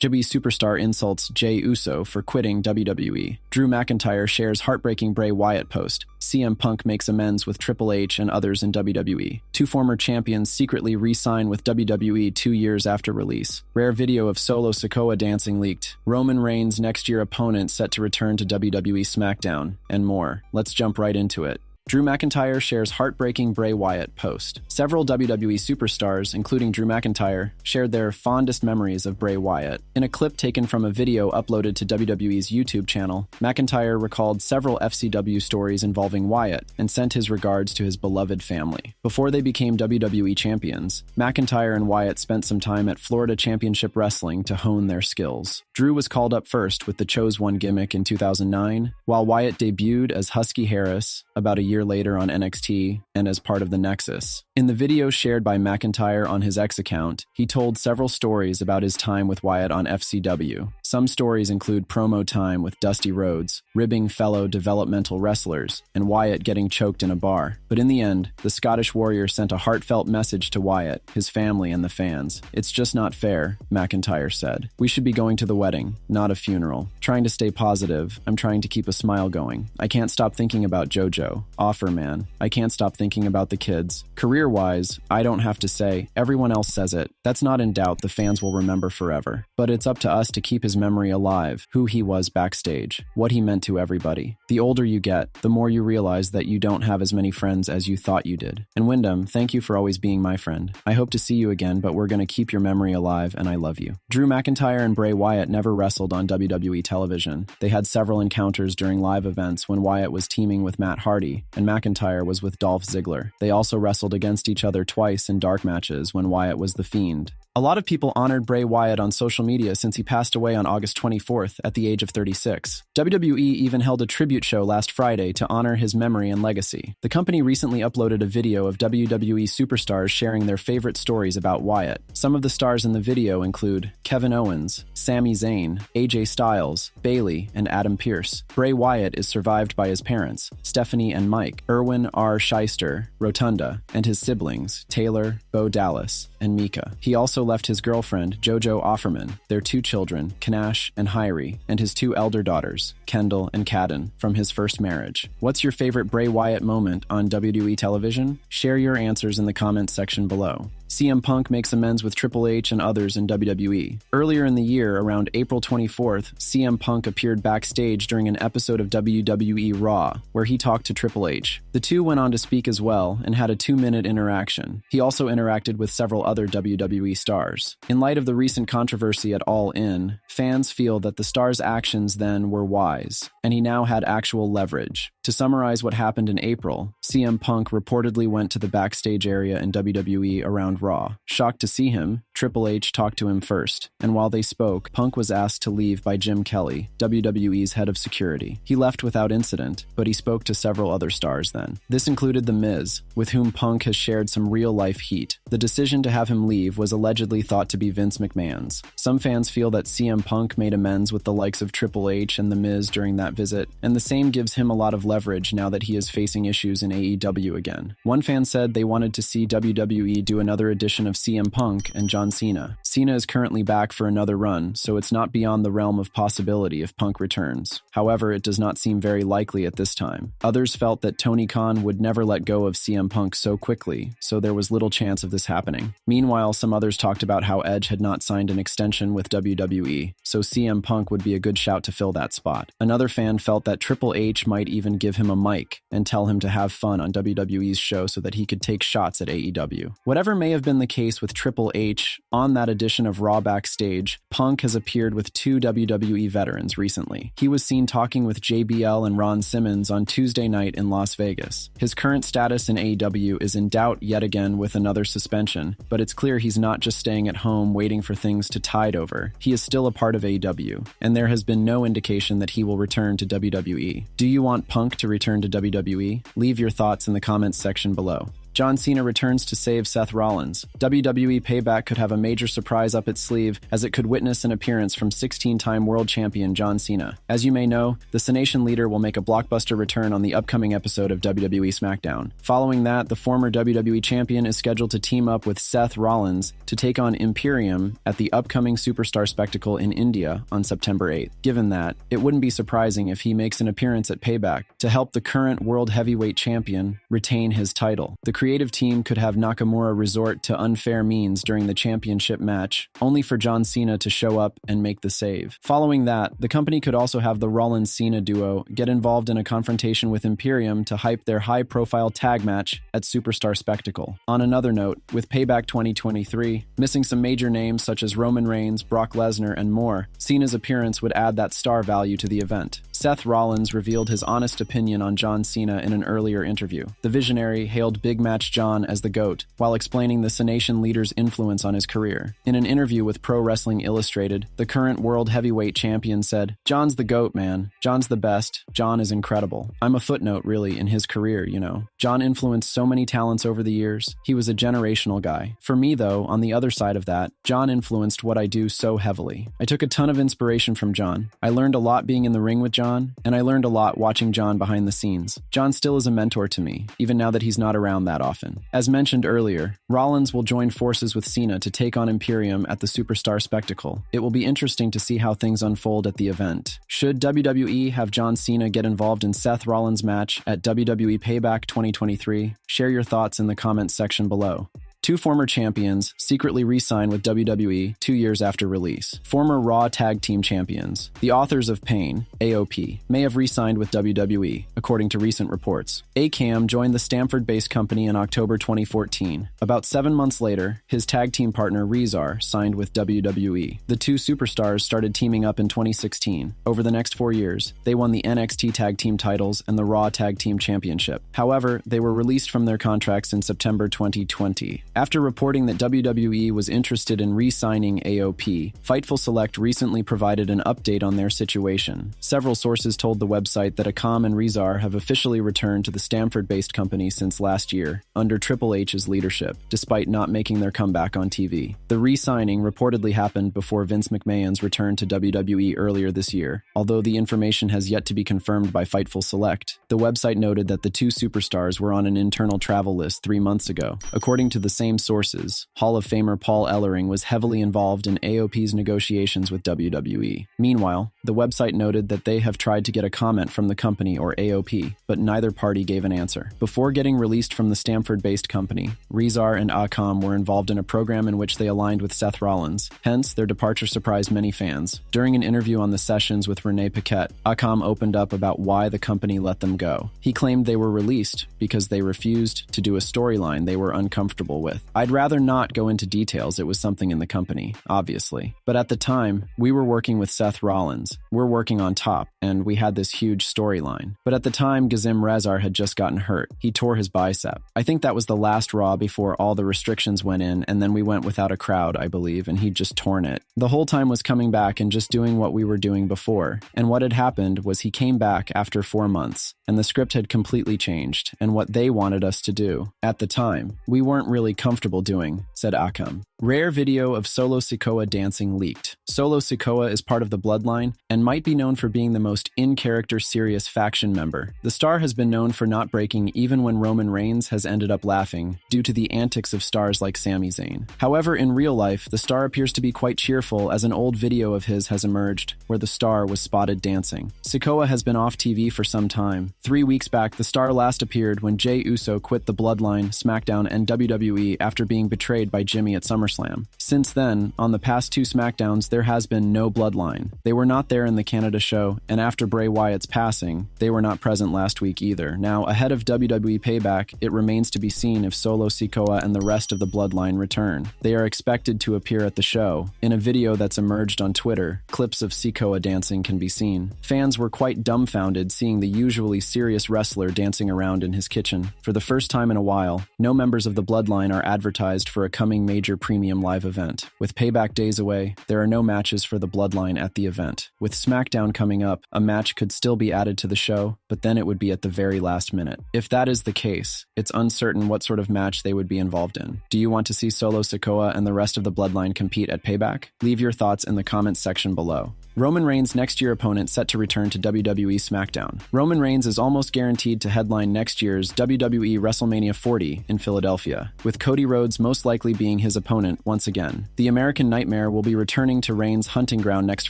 WWE superstar insults Jey Uso for quitting WWE. Drew McIntyre shares heartbreaking Bray Wyatt post. CM Punk makes amends with Triple H and others in WWE. Two former champions secretly re-sign with WWE 2 years after release. Rare video of Solo Sikoa dancing leaked. Roman Reigns' next year opponent set to return to WWE SmackDown. And more. Let's jump right into it. Drew McIntyre shares heartbreaking Bray Wyatt post. Several WWE superstars, including Drew McIntyre, shared their fondest memories of Bray Wyatt. In a clip taken from a video uploaded to WWE's YouTube channel, McIntyre recalled several FCW stories involving Wyatt and sent his regards to his beloved family. Before they became WWE champions, McIntyre and Wyatt spent some time at Florida Championship Wrestling to hone their skills. Drew was called up first with the Chose One gimmick in 2009, while Wyatt debuted as Husky Harris about a year later on NXT and as part of the Nexus. In the video shared by McIntyre on his X account, he told several stories about his time with Wyatt on FCW. Some stories include promo time with Dusty Rhodes, ribbing fellow developmental wrestlers, and Wyatt getting choked in a bar. But in the end, the Scottish Warrior sent a heartfelt message to Wyatt, his family, and the fans. "It's just not fair," McIntyre said. "We should be going to the wedding, not a funeral. Trying to stay positive, I'm trying to keep a smile going. I can't stop thinking about JoJo. Offer man. I can't stop thinking about the kids. Career-wise, I don't have to say, everyone else says it. That's not in doubt, the fans will remember forever. But it's up to us to keep his memory alive, who he was backstage, what he meant to everybody. The older you get, the more you realize that you don't have as many friends as you thought you did. And Wyndham, thank you for always being my friend. I hope to see you again, but we're gonna keep your memory alive, and I love you." Drew McIntyre and Bray Wyatt never wrestled on WWE television. They had several encounters during live events when Wyatt was teaming with Matt Hardy, and McIntyre was with Dolph Ziggler. They also wrestled against each other twice in dark matches when Wyatt was the Fiend. A lot of people honored Bray Wyatt on social media since he passed away on August 24th at the age of 36. WWE even held a tribute show last Friday to honor his memory and legacy. The company recently uploaded a video of WWE superstars sharing their favorite stories about Wyatt. Some of the stars in the video include Kevin Owens, Sami Zayn, AJ Styles, Bayley, and Adam Pearce. Bray Wyatt is survived by his parents, Stephanie and Mike, Erwin R. Shyster, Rotunda, and his siblings, Taylor, Bo Dallas, and Mika. He also left his girlfriend, JoJo Offerman, their 2 children, Kanash and Hyrie, and his 2 elder daughters, Kendall and Cadden, from his first marriage. What's your favorite Bray Wyatt moment on WWE television? Share your answers in the comments section below. CM Punk makes amends with Triple H and others in WWE. Earlier in the year, around April 24th, CM Punk appeared backstage during an episode of WWE Raw, where he talked to Triple H. The two went on to speak as well and had a 2-minute interaction. He also interacted with several other WWE stars. In light of the recent controversy at All In, fans feel that the star's actions then were wise, and he now had actual leverage. To summarize what happened in April, CM Punk reportedly went to the backstage area in WWE around Raw. Shocked to see him, Triple H talked to him first, and while they spoke, Punk was asked to leave by Jim Kelly, WWE's head of security. He left without incident, but he spoke to several other stars then. This included The Miz, with whom Punk has shared some real-life heat. The decision to have him leave was allegedly thought to be Vince McMahon's. Some fans feel that CM Punk made amends with the likes of Triple H and The Miz during that visit, and the same gives him a lot of leverage now that he is facing issues in AEW again. One fan said they wanted to see WWE do another edition of CM Punk and John Cena. Cena is currently back for another run, so it's not beyond the realm of possibility if Punk returns. However, it does not seem very likely at this time. Others felt that Tony Khan would never let go of CM Punk so quickly, so there was little chance of this happening. Meanwhile, some others talked about how Edge had not signed an extension with WWE, so CM Punk would be a good shout to fill that spot. Another fan felt that Triple H might even give him a mic and tell him to have fun on WWE's show so that he could take shots at AEW. Whatever may have been the case with Triple H, on that edition of Raw Backstage, Punk has appeared with 2 WWE veterans recently. He was seen talking with JBL and Ron Simmons on Tuesday night in Las Vegas. His current status in AEW is in doubt yet again with another suspension, but it's clear he's not just staying at home waiting for things to tide over. He is still a part of AEW, and there has been no indication that he will return to WWE. Do you want Punk to return to WWE? Leave your thoughts in the comments section below. John Cena returns to save Seth Rollins. WWE Payback could have a major surprise up its sleeve, as it could witness an appearance from 16-time world champion John Cena. As you may know, the Cenation leader will make a blockbuster return on the upcoming episode of WWE SmackDown. Following that, the former WWE champion is scheduled to team up with Seth Rollins to take on Imperium at the upcoming Superstar Spectacle in India on September 8th. Given that, it wouldn't be surprising if he makes an appearance at Payback to help the current World Heavyweight Champion retain his title. The creative team could have Nakamura resort to unfair means during the championship match, only for John Cena to show up and make the save. Following that, the company could also have the Rollins-Cena duo get involved in a confrontation with Imperium to hype their high-profile tag match at Superstar Spectacle. On another note, with Payback 2023, missing some major names such as Roman Reigns, Brock Lesnar, and more, Cena's appearance would add that star value to the event. Seth Rollins revealed his honest opinion on John Cena in an earlier interview. The visionary hailed Big Match John as the GOAT, while explaining the Cenation leader's influence on his career. In an interview with Pro Wrestling Illustrated, the current World Heavyweight Champion said, "John's the GOAT, man. John's the best. John is incredible. I'm a footnote, really, in his career, you know. John influenced so many talents over the years. He was a generational guy. For me, though, on the other side of that, John influenced what I do so heavily. I took a ton of inspiration from John. I learned a lot being in the ring with John, and I learned a lot watching John behind the scenes. John still is a mentor to me, even now that he's not around that often." As mentioned earlier, Rollins will join forces with Cena to take on Imperium at the Superstar Spectacle. It will be interesting to see how things unfold at the event. Should WWE have John Cena get involved in Seth Rollins' match at WWE Payback 2023? Share your thoughts in the comments section below. Two former champions secretly re-sign with WWE 2 years after release. Former Raw Tag Team Champions, the authors of Pain, AOP, may have re-signed with WWE, according to recent reports. Akam joined the Stamford-based company in October 2014. About 7 months later, his tag team partner ReSign signed with WWE. The two superstars started teaming up in 2016. Over the next 4 years, they won the NXT Tag Team titles and the Raw Tag Team Championship. However, they were released from their contracts in September 2020. After reporting that WWE was interested in re-signing AOP, Fightful Select recently provided an update on their situation. Several sources told the website that Akam and ReSign have officially returned to the Stamford-based company since last year, under Triple H's leadership, despite not making their comeback on TV. The re-signing reportedly happened before Vince McMahon's return to WWE earlier this year, although the information has yet to be confirmed by Fightful Select. The website noted that the two superstars were on an internal travel list 3 months ago. According to the same sources, Hall of Famer Paul Ellering was heavily involved in AOP's negotiations with WWE. Meanwhile, the website noted that they have tried to get a comment from the company or AOP, but neither party gave an answer. Before getting released from the Stamford-based company, ReSign and Akam were involved in a program in which they aligned with Seth Rollins. Hence, their departure surprised many fans. During an interview on The Sessions with Renee Paquette, Akam opened up about why the company let them go. He claimed they were released because they refused to do a storyline they were uncomfortable with. "I'd rather not go into details. It was something in the company, obviously. But at the time, we were working with Seth Rollins. We're working on top, and we had this huge storyline. But at the time, Gazim Rezar had just gotten hurt. He tore his bicep. I think that was the last Raw before all the restrictions went in, and then we went without a crowd, I believe, and he'd just torn it. The whole time was coming back and just doing what we were doing before. And what had happened was he came back after 4 months, and the script had completely changed, and what they wanted us to do. At the time, we weren't really comfortable doing," said Akam. Rare video of Solo Sikoa dancing leaked. Solo Sikoa is part of the Bloodline and might be known for being the most in-character serious faction member. The star has been known for not breaking even when Roman Reigns has ended up laughing due to the antics of stars like Sami Zayn. However, in real life, the star appears to be quite cheerful as an old video of his has emerged where the star was spotted dancing. Sikoa has been off TV for some time. 3 weeks back, the star last appeared when Jey Uso quit the Bloodline, SmackDown, and WWE after being betrayed by Jimmy at SummerSlam. Since then, on the past 2 SmackDowns, there has been no Bloodline. They were not there in the Canada show, and after Bray Wyatt's passing, they were not present last week either. Now, ahead of WWE Payback, it remains to be seen if Solo Sikoa and the rest of the Bloodline return. They are expected to appear at the show. In a video that's emerged on Twitter, clips of Sikoa dancing can be seen. Fans were quite dumbfounded seeing the usually serious wrestler dancing around in his kitchen. For the first time in a while, no members of the Bloodline are advertised for a coming major premium premium live event. With Payback days away, there are no matches for the Bloodline at the event. With SmackDown coming up, a match could still be added to the show, but then it would be at the very last minute. If that is the case, it's uncertain what sort of match they would be involved in. Do you want to see Solo Sikoa and the rest of the Bloodline compete at Payback? Leave your thoughts in the comments section below. Roman Reigns' next year opponent set to return to WWE SmackDown. Roman Reigns is almost guaranteed to headline next year's WWE WrestleMania 40 in Philadelphia, with Cody Rhodes most likely being his opponent once again. The American Nightmare will be returning to Reigns' hunting ground next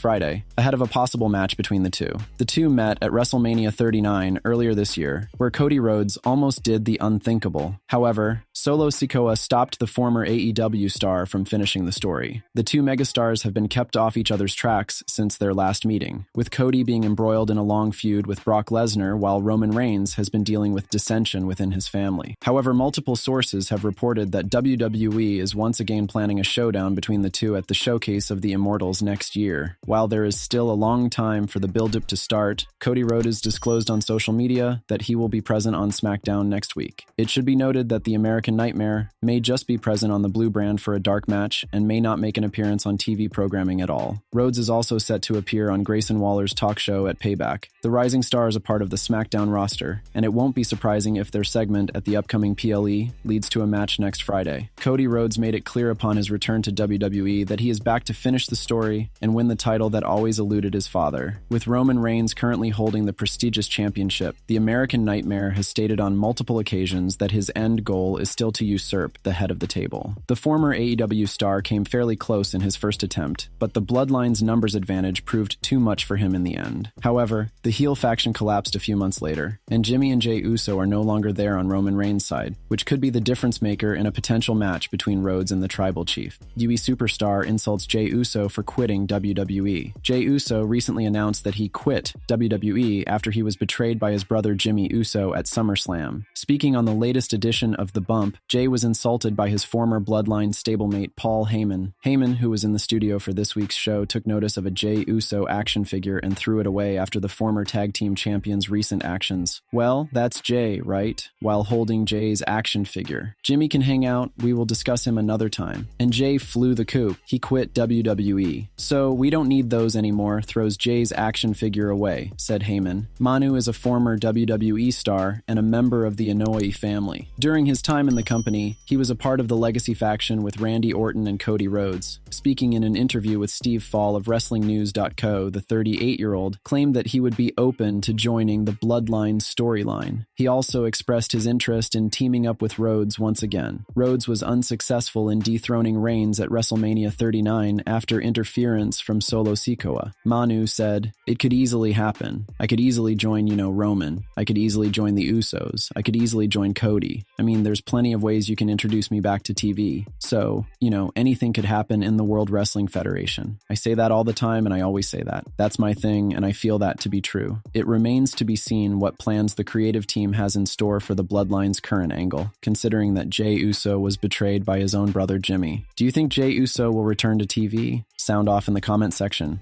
Friday, ahead of a possible match between the two. The two met at WrestleMania 39 earlier this year, where Cody Rhodes almost did the unthinkable. However, Solo Sikoa stopped the former AEW star from finishing the story. The two megastars have been kept off each other's tracks since their last meeting, with Cody being embroiled in a long feud with Brock Lesnar while Roman Reigns has been dealing with dissension within his family. However, multiple sources have reported that WWE is once again planning a showdown between the two at the Showcase of the Immortals next year. While there is still a long time for the build-up to start, Cody Rhodes has disclosed on social media that he will be present on SmackDown next week. It should be noted that the American Nightmare may just be present on the Blue brand for a dark match and may not make an appearance on TV programming at all. Rhodes is also set to appear on Grayson Waller's talk show at Payback. The Rising Star is a part of the SmackDown roster, and it won't be surprising if their segment at the upcoming PLE leads to a match next Friday. Cody Rhodes made it clear upon his return to WWE that he is back to finish the story and win the title that always eluded his father. With Roman Reigns currently holding the prestigious championship, the American Nightmare has stated on multiple occasions that his end goal is still to usurp the head of the table. The former AEW star came fairly close in his first attempt, but the Bloodline's numbers advantage proved too much for him in the end. However, the heel faction collapsed a few months later, and Jimmy and Jey Uso are no longer there on Roman Reigns' side, which could be the difference maker in a potential match between Rhodes and the Tribal Chief. UE Superstar insults Jey Uso for quitting WWE. Jey Uso recently announced that he quit WWE after he was betrayed by his brother Jimmy Uso at SummerSlam. Speaking on the latest edition of The Bump, Jey was insulted by his former Bloodline stablemate Paul Heyman. Heyman, who was in the studio for this week's show, took notice of a Jey Uso action figure and threw it away after the former tag team champion's recent actions. Well, that's Jey, right? While holding Jey's action figure. Jimmy can hang out, we will discuss him another time. And Jey flew the coop. He quit WWE. So we don't need those anymore, throws Jey's action figure away, said Heyman. Manu is a former WWE star and a member of the Inoue family. During his time in the company, he was a part of the Legacy faction with Randy Orton and Cody Rhodes. Speaking in an interview with Steve Fall of WrestlingNews.co, the 38-year-old claimed that he would be open to joining the Bloodline storyline. He also expressed his interest in teaming up with Rhodes once again. Rhodes was unsuccessful in dethroning Reigns at WrestleMania 39 after interference from Solo Sikoa. Manu said, "It could easily happen. I could easily join, Roman. I could easily join the Usos. I could easily join Cody. I mean, there's plenty of ways you can introduce me back to TV. So, anything could happen in the World Wrestling Federation. I say that all the time and I always say that. That's my thing and I feel that to be true. It remains to be seen what plans the creative team has in store for the Bloodline's current angle, considering that Jey Uso was betrayed by his own brother Jimmy. Do you think Jey Uso will return to TV? Sound off in the comment section.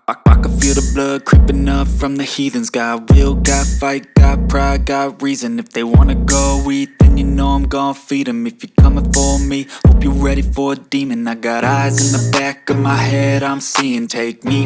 I can feel the blood creeping up from the heathens. Got will, got fight, got pride, got reason. If they wanna go eat, then I'm gonna feed them. If you're coming for me, hope you're ready for a demon. I got eyes in the back of my head, I'm seeing. Take me